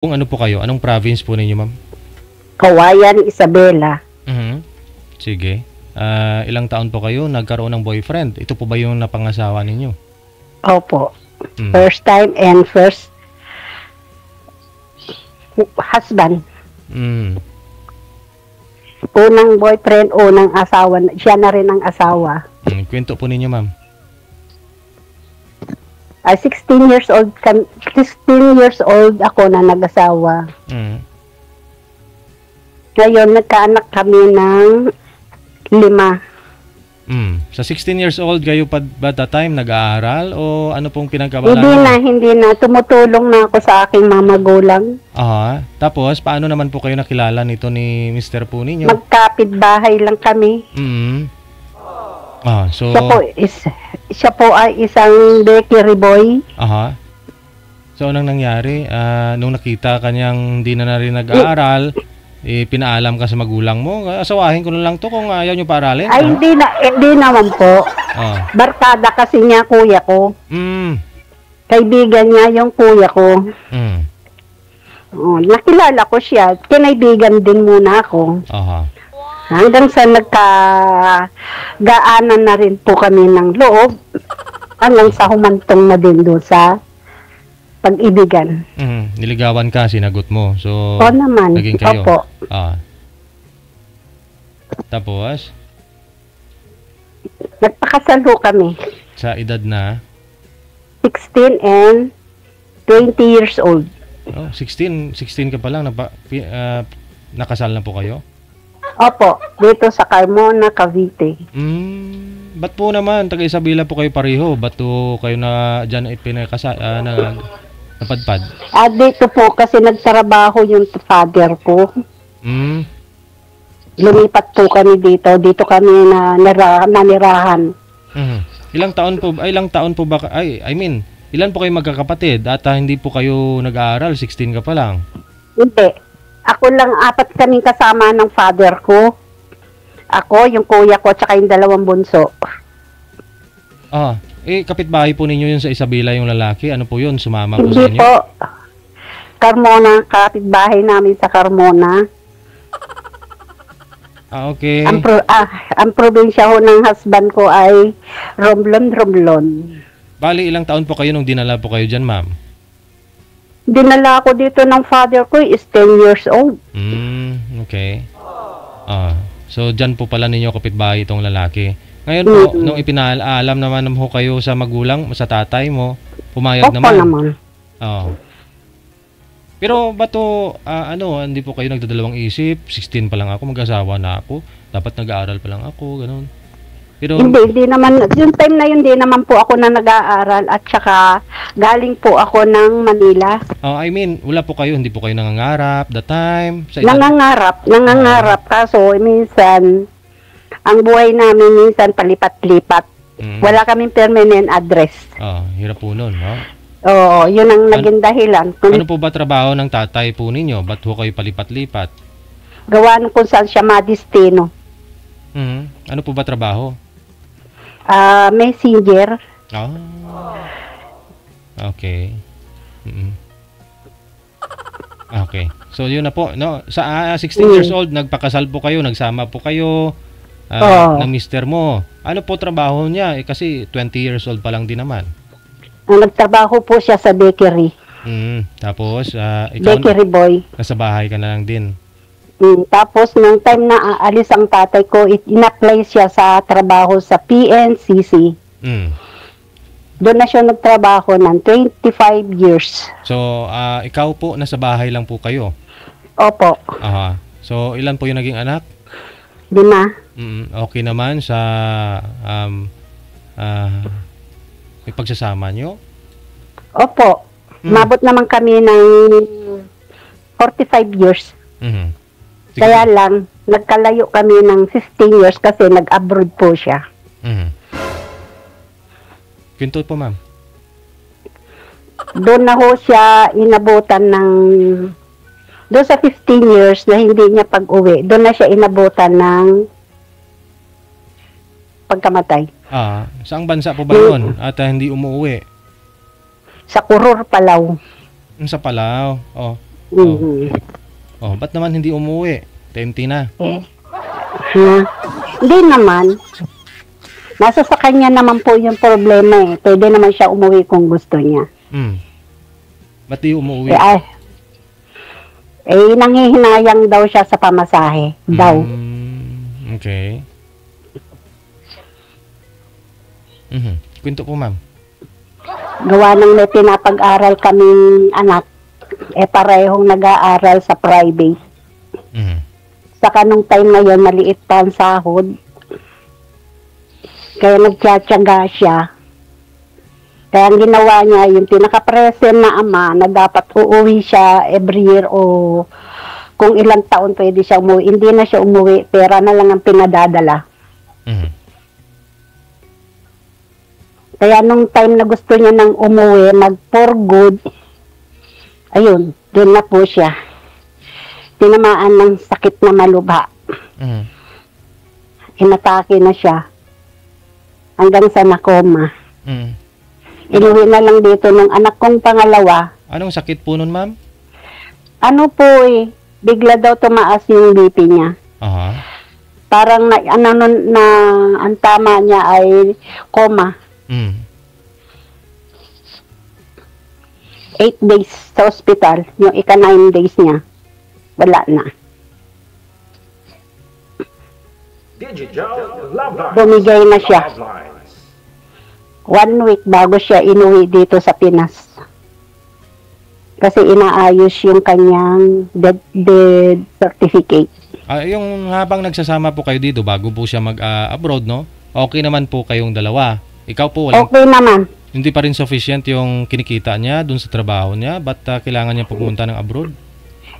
Kung ano po kayo, anong province po ninyo, ma'am? Kawayan, Isabela. Mhm. Sige. Ilang taon po kayo nagkaroon ng boyfriend? Ito po ba yung napangasawa ninyo? Opo. Mm. First time and first husband. Mm. Unang boyfriend, unang asawa. Siya na rin ang asawa. Kwento po ninyo, ma'am. 16 years old, 16 years old ako na nag-asawa. Mm. Ngayon, nagkaanak kami ng 5. Sa 16 years old kayo pa ba that time nag-aaral o ano pong pinagkabalan? Hindi na. Tumutulong na ako sa aking mga magulang. Aha. Tapos, paano naman po kayo nakilala nito ni Mr. po ninyo? Magkapit-bahay lang kami. So... Siya po ay isang bakery boy. Aha. So, anong nangyari? Nung nakita kanyang hindi na rin nag-aaral, pinaalam ka sa magulang mo, asawahin ko na lang to kung ayaw nyo paaralin. Ay, hindi naman po. Barkada kasi niya kuya ko. Kaibigan niya yung kuya ko. Nakilala ko siya. Kinaibigan din muna ako. Aha. Hanggang sa nagkagaanan na rin po kami ng loob. Hanggang sa humantong na din doon sa pag-ibigan. Niligawan ka, sinagot mo. So, Oo naman. naging kayo. Opo. Tapos, nagpakasal ho kami. sa edad na? 16 and 20 years old. 16 ka pa lang, nakasal na po kayo? Opo, dito sa Carmona, Cavite. Ba't po naman, taga Isabela po kayo pareho? Ba't po kayo na dyan napadpad? Dito po kasi nagtrabaho yung father ko. Lumipat po kami dito. Dito kami nanirahan. Ilang taon po ba, ilan po kayo magkakapatid at hindi po kayo nag-aaral, 16 ka pa lang? Hindi. Ako lang, 4 kaming kasama ng father ko. Ako, yung kuya ko, tsaka yung 2 bunso. Kapitbahay po ninyo yun sa Isabela yung lalaki? Ano po yun? Sumama po sa inyo? Hindi po. Carmona, kapitbahay namin sa Carmona. Okay. Ang probinsya ho ng husband ko ay Romblon. Bali, ilang taon po kayo nung dinala po kayo dyan, ma'am? Dinala ako dito ng father ko is 10 years old. Okay. So, dyan po pala ninyo kapitbahay itong lalaki. Ngayon po, nung ipinaalam naman mo kayo sa magulang, sa tatay mo, pumayag naman. naman. Pero ba to, hindi po kayo nagdadalawang isip? 16 pa lang ako, mag-asawa na ako. Dapat nag-aaral pa lang ako, ganun. Pero, hindi naman. Yung time na yun, hindi naman po ako na nag-aaral at saka galing po ako ng Manila. wala po kayo, hindi po kayo nangangarap that time? Nangangarap. Kaso, minsan, ang buhay namin minsan palipat-lipat. Wala kaming permanent address. Hirap po nun, no? Oo, yun ang naging dahilan. Ano po ba trabaho ng tatay po ninyo? Ba't po kayo palipat-lipat? Gawa kung saan siya madistino. Ano po ba trabaho? Messenger. Okay. Okay. So, yun na po. No? Sa 16 years old, nagpakasal po kayo, nagsama po kayo ng mister mo. Ano po trabaho niya? Kasi 20 years old pa lang din naman. Nagtrabaho po siya sa bakery. Tapos, ikaw bakery boy. Nasa bahay ka na lang din. Tapos, nung time na aalis ang tatay ko, in-apply siya sa trabaho sa PNCC. Doon na siya nagtrabaho ng 25 years. So, ikaw po, nasa bahay lang po kayo? Opo. So, ilan po yung naging anak? 5. Okay naman sa pagsasama nyo? Opo. Mabot naman kami ng 45 years. Kaya lang, nagkalayo kami ng 15 years kasi nag-abroad po siya. Kwento po, ma'am. Doon na ho siya inabutan ng... Doon sa 15 years na hindi niya pag-uwi, doon na siya inabutan ng pagkamatay. Saang bansa po ba yun? At hindi umuwi? Sa Kuror, Palau. Sa Palau. Oh, ba't naman hindi umuwi? Tempty na. Hindi naman. Nasa sa kanya naman po yung problema eh. Pwede naman siya umuwi kung gusto niya. Ba't di umuwi? Nanghihinayang daw siya sa pamasahe. Daw. Okay. Kwento po, ma'am. Gawa ng may pinapag-aral kaming anak. Parehong nag-aaral sa private. Saka nung time na yun, maliit pa ang sahod. Kaya nagtsatsaga siya. Kaya ang ginawa niya, yung pinaka-present na ama na dapat uuwi siya every year o kung ilang taon pwede siya umuwi. Hindi na siya umuwi, pera na lang ang pinadadala. Kaya nung time na gusto niya nang umuwi, mag-for good, ayun, doon na po siya. Tinamaan ng sakit na malubha. Inatake na siya. Hanggang sa nakoma. Inuwi na lang dito ng anak kong pangalawa. Anong sakit po nun, ma'am? Ano po bigla daw tumaas yung BP niya. Parang ang tama niya ay coma. 8 days sa ospital. Yung ika-9 days niya. Wala na. Bumigay na siya. 1 week bago siya inuwi dito sa Pinas. Kasi inaayos yung kanyang death certificate. Yung habang nagsasama po kayo dito, bago po siya mag-abroad, no? Okay naman po kayong dalawa. Ikaw po, okay naman. Hindi pa rin sufficient yung kinikita niya dun sa trabaho niya? Ba't kailangan niya pumunta ng abroad?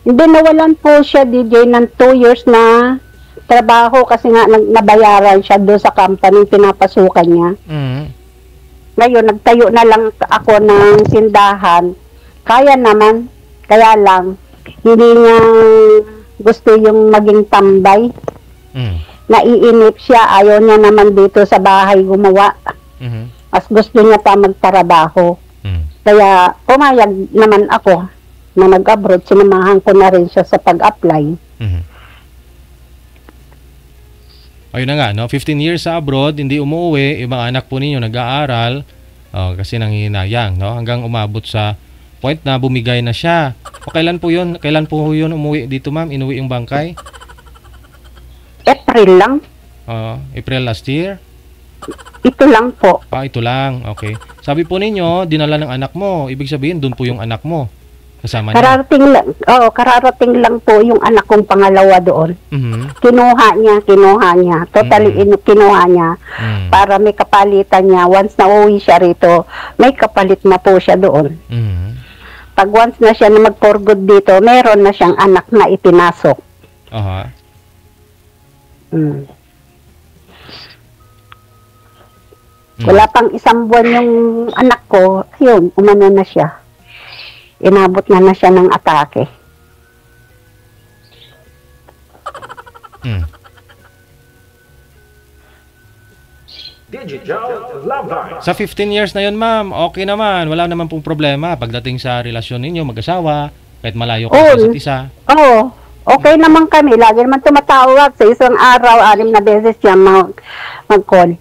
Hindi, nawalan po siya, DJ, ng 2 years na trabaho kasi nga nabayaran siya doon sa company pinapasukan niya. Ngayon, nagtayo na lang ako ng sindahan. Kaya naman, kaya lang, hindi niya gusto yung maging tambay. Naiinip siya, ayaw niya naman dito sa bahay gumawa. As gusto niya pa magtrabaho. Kaya pumayag naman ako na mag-abroad, sinamahan ko na rin siya sa pag-apply. Ayun na nga, no? 15 years sa abroad, hindi umuwi, yung mga anak po ninyo nag-aaral, kasi nanghihinayang, no? Hanggang umabot sa point na bumigay na siya. O kailan po yun? Kailan po yun umuwi dito, ma'am? Inuwi yung bangkay? April lang. April last year? Ito lang po. Ito lang. Okay. Sabi po ninyo, dinala ng anak mo. Ibig sabihin, doon po yung anak mo. Kasama niya. Kararating lang po yung anak kong pangalawa doon. Kinuha niya. Totally kinuha niya. Para may kapalitan niya. Once na uwi siya rito, may kapalit na po siya doon. Pag once na siya na mag-for good dito, meron na siyang anak na ipinasok. Wala pang 1 buwan yung anak ko, yun, umano na siya. Inabot na siya ng atake. Sa 15 years na yun, ma'am, okay naman. Wala naman pong problema pagdating sa relasyon ninyo, mag-asawa, kahit malayo kayo sa isa't isa. Oo. Okay naman kami. Lagi naman tumatawag sa isang araw, 6 na beses siya mag-call.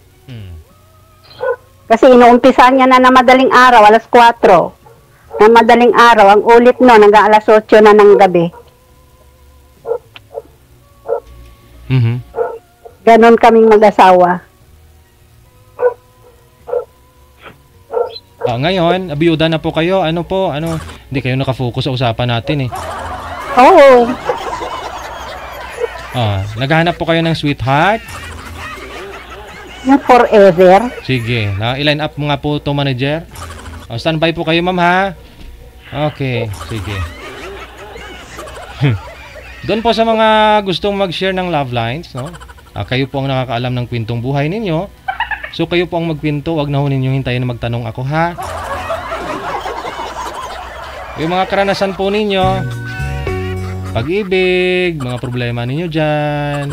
Kasi inuumpisa niya na madaling araw, alas 4. Na madaling araw, ang ulit no, hanggang alas 8 na ng gabi. Ganon kaming mag-asawa. Ngayon, abiyuda na po kayo. Hindi kayo nakafocus sa usapan natin eh. Oo. Naghahanap po kayo ng sweetheart? Yung forever. Sige. I-line up mo nga po ito, manager. Standby po kayo, ma'am, ha? Okay. Sige. Doon po sa mga gustong mag-share ng love lines, no? Kayo po ang nakakaalam ng kwentong buhay ninyo. So, kayo po ang magkwento. Huwag na ho ninyo hintayin na magtanong ako, ha? Yung mga karanasan po ninyo, pag-ibig, mga problema ninyo dyan,